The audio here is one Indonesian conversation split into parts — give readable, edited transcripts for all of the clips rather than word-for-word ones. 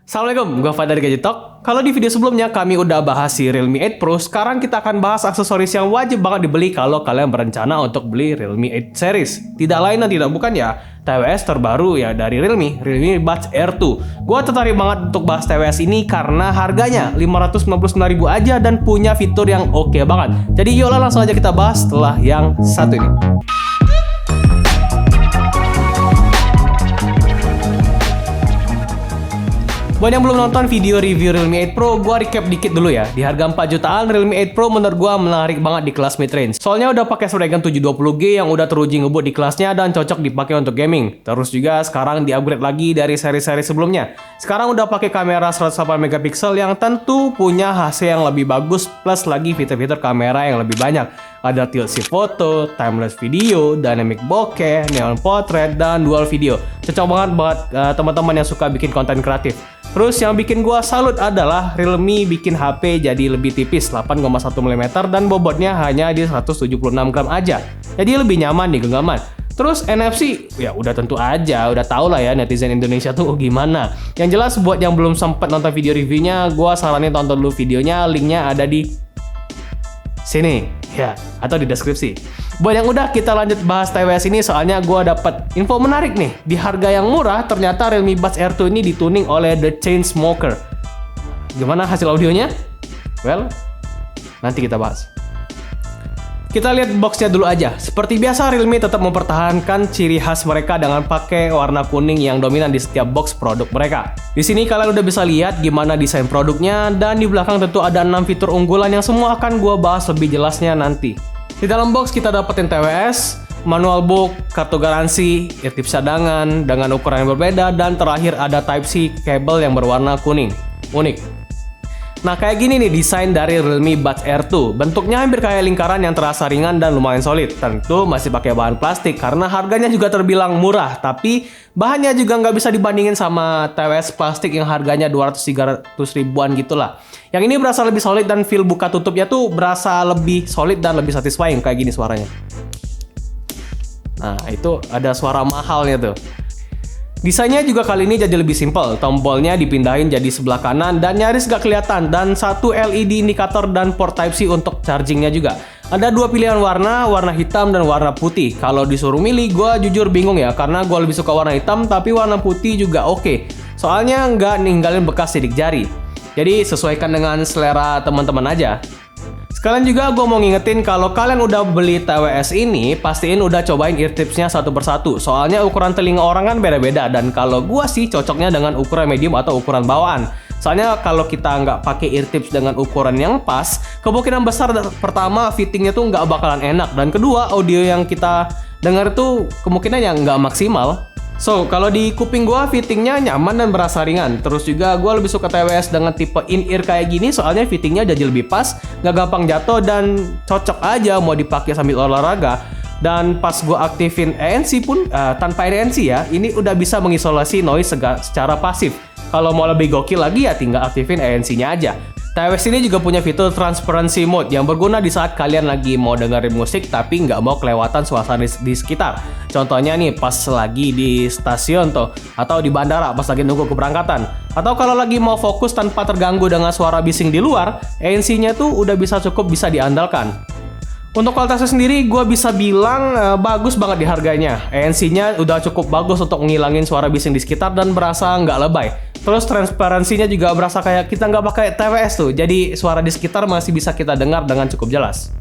Assalamualaikum, gue Fadar Gadget Talk. Kalau di video sebelumnya kami udah bahas si Realme 8 Pro, sekarang kita akan bahas aksesoris yang wajib banget dibeli kalau kalian berencana untuk beli Realme 8 series. Tidak lain dan tidak bukan ya, TWS terbaru ya dari Realme Buds Air 2. Gue tertarik banget untuk bahas TWS ini karena harganya 599.000 aja dan punya fitur yang oke banget. Jadi yuk langsung aja kita bahas setelah yang satu ini. Buat yang belum nonton video review Realme 8 Pro, gua recap dikit dulu ya. Di harga 4 jutaan, Realme 8 Pro menurut gua menarik banget di kelas mid-range. Soalnya udah pakai Snapdragon 720G yang udah teruji ngebut di kelasnya dan cocok dipakai untuk gaming. Terus juga sekarang di-upgrade lagi dari seri-seri sebelumnya. Sekarang udah pakai kamera 108 megapiksel yang tentu punya hasil yang lebih bagus plus lagi fitur-fitur kamera yang lebih banyak. Ada tilt shift foto, timelapse video, dynamic bokeh, neon portrait, dan dual video. Cocok banget buat teman-teman yang suka bikin konten kreatif. Terus yang bikin gua salut adalah Realme bikin HP jadi lebih tipis 8,1 mm dan bobotnya hanya di 176 gram aja. Jadi lebih nyaman di genggaman. Terus NFC, ya udah tentu aja, udah tau lah ya netizen Indonesia tuh gimana. Yang jelas buat yang belum sempet nonton video reviewnya, gua saranin tonton dulu videonya, linknya ada di sini ya, atau di deskripsi. Buat yang udah, kita lanjut bahas TWS ini soalnya gue dapet info menarik nih. Di harga yang murah, ternyata Realme Buds Air 2 ini dituning oleh The Chainsmokers. Gimana hasil audionya? Well, nanti kita bahas. Kita lihat boxnya dulu aja. Seperti biasa, Realme tetap mempertahankan ciri khas mereka dengan pakai warna kuning yang dominan di setiap box produk mereka. Di sini kalian udah bisa lihat gimana desain produknya, dan di belakang tentu ada 6 fitur unggulan yang semua akan gue bahas lebih jelasnya nanti. Di dalam box kita dapetin TWS, manual book, kartu garansi, tips cadangan dengan ukuran yang berbeda, dan terakhir ada Type-C kabel yang berwarna kuning. Unik. Nah, kayak gini nih desain dari Realme Buds Air 2. Bentuknya hampir kayak lingkaran yang terasa ringan dan lumayan solid. Tentu masih pakai bahan plastik karena harganya juga terbilang murah, tapi bahannya juga nggak bisa dibandingin sama TWS plastik yang harganya 200-300 ribuan gitulah. Yang ini berasa lebih solid dan feel buka tutupnya tuh berasa lebih solid dan lebih satisfying kayak gini suaranya. Nah, itu ada suara mahalnya tuh. Desainnya juga kali ini jadi lebih simpel. Tombolnya dipindahin jadi sebelah kanan dan nyaris gak kelihatan, dan satu LED indikator dan port Type-C untuk chargingnya juga. Ada dua pilihan warna hitam dan warna putih. Kalau disuruh milih, gue jujur bingung ya, karena gue lebih suka warna hitam, tapi warna putih juga oke. Soalnya nggak ninggalin bekas sidik jari. Jadi sesuaikan dengan selera teman-teman aja. Sekalian juga gue mau ngingetin kalau kalian udah beli TWS ini, pastiin udah cobain ear tipsnya satu persatu. Soalnya ukuran telinga orang kan beda-beda, dan kalau gue sih cocoknya dengan ukuran medium atau ukuran bawaan. Soalnya kalau kita nggak pakai ear tips dengan ukuran yang pas, kemungkinan besar pertama fittingnya tuh nggak bakalan enak, dan kedua audio yang kita dengar tuh kemungkinan yang nggak maksimal. So, kalau di kuping gua fittingnya nyaman dan berasa ringan. Terus juga gua lebih suka TWS dengan tipe in-ear kayak gini, soalnya fittingnya jadi lebih pas, nggak gampang jatuh, dan cocok aja mau dipakai sambil olahraga. Dan pas gua aktifin ANC pun tanpa ANC ya, ini udah bisa mengisolasi noise secara pasif. Kalau mau lebih gokil lagi ya tinggal aktifin ANC-nya aja. TWS ini juga punya fitur transparency mode yang berguna di saat kalian lagi mau dengerin musik tapi nggak mau kelewatan suasana di sekitar. Contohnya nih pas lagi di stasiun tuh, atau di bandara pas lagi nunggu keberangkatan. Atau kalau lagi mau fokus tanpa terganggu dengan suara bising di luar, ANC-nya tuh udah bisa diandalkan. Untuk kualitasnya sendiri, gue bisa bilang bagus banget di harganya. ANC-nya udah cukup bagus untuk ngilangin suara bising di sekitar dan berasa nggak lebay. Terus transparansinya juga berasa kayak kita nggak pakai TWS tuh, jadi suara di sekitar masih bisa kita dengar dengan cukup jelas.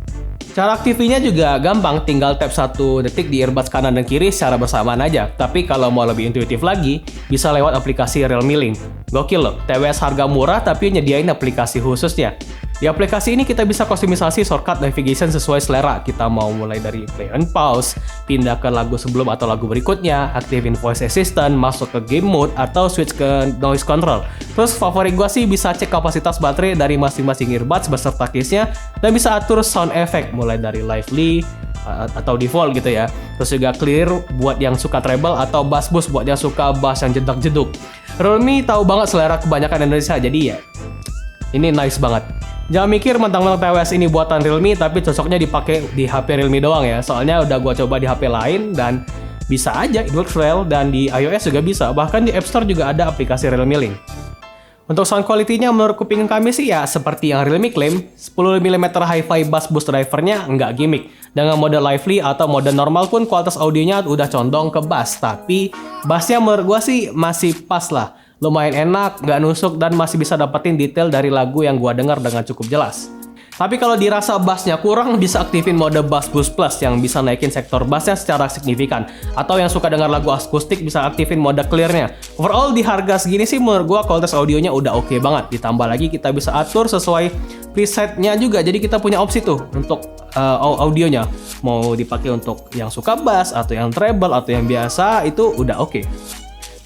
Cara aktifinya juga gampang, tinggal tap 1 detik di earbuds kanan dan kiri secara bersamaan aja. Tapi kalau mau lebih intuitif lagi, bisa lewat aplikasi Realme Link. Gokil loh, TWS harga murah tapi nyediain aplikasi khususnya. Di aplikasi ini kita bisa kustomisasi shortcut navigation sesuai selera. Kita mau mulai dari play and pause, pindah ke lagu sebelum atau lagu berikutnya, aktifin voice assistant, masuk ke game mode, atau switch ke noise control. Terus favorit gua sih bisa cek kapasitas baterai dari masing-masing earbuds beserta case-nya, dan bisa atur sound effect mulai dari lively atau default gitu ya. Terus juga clear buat yang suka treble, atau bass boost buat yang suka bass yang jedak-jeduk. Realme tahu banget selera kebanyakan Indonesia, jadi ya ini nice banget. Jangan mikir mentang-mentang TWS ini buatan Realme tapi cocoknya dipakai di HP Realme doang ya. Soalnya udah gua coba di HP lain dan bisa aja, it works well, dan di iOS juga bisa. Bahkan di App Store juga ada aplikasi Realme Link. Untuk sound quality-nya menurut kuping kami sih ya seperti yang Realme klaim, 10mm Hi-Fi bass boost drivernya nggak gimmick. Dengan mode lively atau mode normal pun kualitas audionya udah condong ke bass, tapi bassnya menurut gua sih masih pas lah. Lumayan enak, nggak nusuk dan masih bisa dapetin detail dari lagu yang gua dengar dengan cukup jelas. Tapi kalau dirasa bassnya kurang, bisa aktifin mode Bass Boost Plus yang bisa naikin sektor bassnya secara signifikan. Atau yang suka dengar lagu akustik bisa aktifin mode clear-nya. Overall di harga segini sih menurut gua kualitas audionya udah oke banget. Ditambah lagi kita bisa atur sesuai presetnya juga. Jadi kita punya opsi tuh untuk audionya. Mau dipakai untuk yang suka bass atau yang treble atau yang biasa itu udah oke.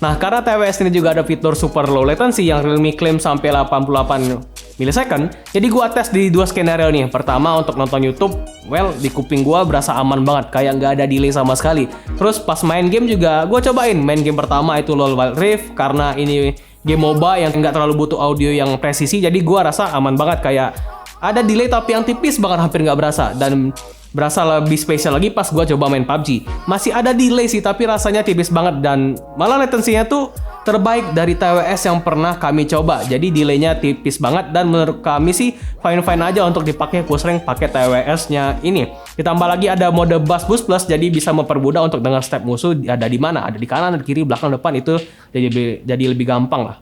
Nah, karena TWS ini juga ada fitur super low latency yang Realme klaim sampai 88 millisecond, jadi gua tes di dua skenario nih. Pertama untuk nonton YouTube, well di kuping gua berasa aman banget, kayak nggak ada delay sama sekali. Terus pas main game juga gua cobain. Main game pertama itu LoL Wild Rift, karena ini game MOBA yang nggak terlalu butuh audio yang presisi, jadi gua rasa aman banget, kayak ada delay tapi yang tipis banget, hampir nggak berasa. Dan berasa lebih spesial lagi pas gua coba main PUBG. Masih ada delay sih, tapi rasanya tipis banget dan malah latensinya tuh terbaik dari TWS yang pernah kami coba. Jadi delaynya tipis banget dan menurut kami sih fine-fine aja untuk dipakai push rank pakai TWS-nya ini. Ditambah lagi ada mode Bass Boost Plus, jadi bisa mempermudah untuk dengar step musuh ada di mana, ada di kanan, ada di kiri, belakang, depan, itu jadi lebih gampang lah.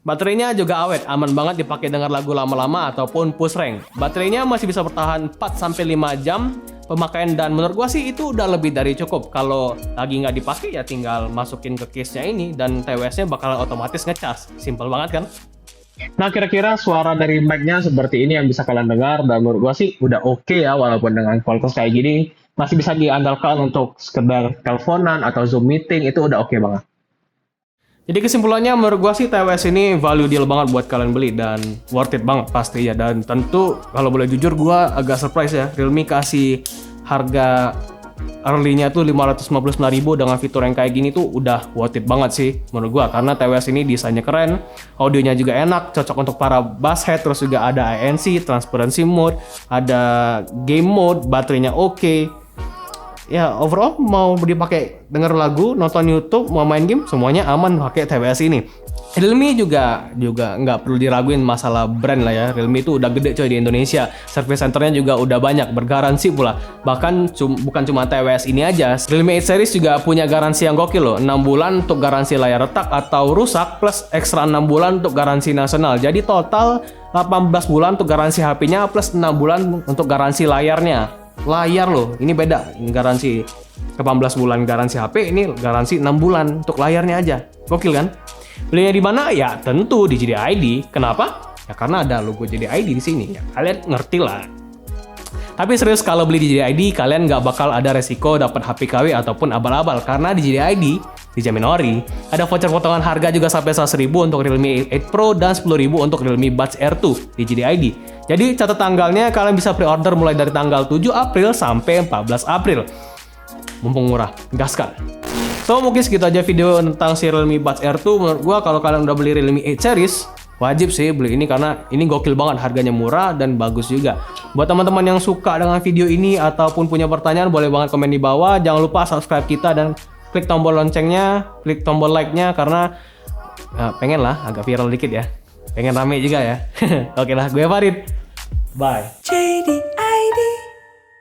Baterainya juga awet, aman banget dipakai dengar lagu lama-lama ataupun push rank. Baterainya masih bisa bertahan 4-5 jam pemakaian dan menurut gua sih itu udah lebih dari cukup. Kalau lagi nggak dipakai ya tinggal masukin ke case-nya ini dan TWS-nya bakalan otomatis ngecas. Simple banget kan? Nah, kira-kira suara dari mic-nya seperti ini yang bisa kalian dengar dan menurut gua sih udah oke ya, walaupun dengan kualitas kayak gini masih bisa diandalkan untuk sekedar teleponan atau Zoom meeting, itu udah oke banget. Jadi kesimpulannya menurut gua sih TWS ini value deal banget buat kalian beli dan worth it banget pasti ya. Dan tentu kalau boleh jujur gua agak surprise ya, Realme kasih harga early-nya tuh 559.000 dengan fitur yang kayak gini tuh udah worth it banget sih menurut gua, karena TWS ini desainnya keren, audionya juga enak, cocok untuk para bass head, terus juga ada ANC, transparency mode, ada game mode, baterainya oke. Ya overall mau dipakai denger lagu, nonton YouTube, mau main game, semuanya aman pakai TWS ini. Realme juga nggak perlu diraguin masalah brand lah ya. Realme itu udah gede coy di Indonesia. Service centernya juga udah banyak, bergaransi pula. Bahkan bukan cuma TWS ini aja. Realme 8 series juga punya garansi yang gokil loh. 6 bulan untuk garansi layar retak atau rusak plus ekstra 6 bulan untuk garansi nasional. Jadi total 18 bulan untuk garansi HP-nya plus 6 bulan untuk garansi layarnya. Layar loh, ini beda. Garansi 18 bulan garansi HP, ini garansi 6 bulan untuk layarnya aja. Gokil kan? Belinya di mana? Ya tentu di JDID. Kenapa? Ya karena ada logo JDID di sini. Ya, kalian ngerti lah. Tapi serius, kalau beli di JDID kalian nggak bakal ada resiko dapat HP KW ataupun abal-abal, karena di JDID dijamin ori. Ada voucher potongan harga juga sampai 100.000 untuk Realme 8 Pro dan 10.000 untuk Realme Buds R2 di JDID. Jadi catat tanggalnya, kalian bisa pre-order mulai dari tanggal 7 April sampai 14 April. Mumpung murah, gaskan. So mungkin segitu aja video tentang si Realme Buds R2. Menurut gua kalau kalian udah beli Realme 8 series, wajib sih beli ini karena ini gokil banget, harganya murah dan bagus juga. Buat teman-teman yang suka dengan video ini ataupun punya pertanyaan, boleh banget komen di bawah. Jangan lupa subscribe kita dan klik tombol loncengnya, klik tombol like-nya karena pengen lah agak viral dikit ya. Pengen rame juga ya. Oke lah, gue Farid. Bye. JD.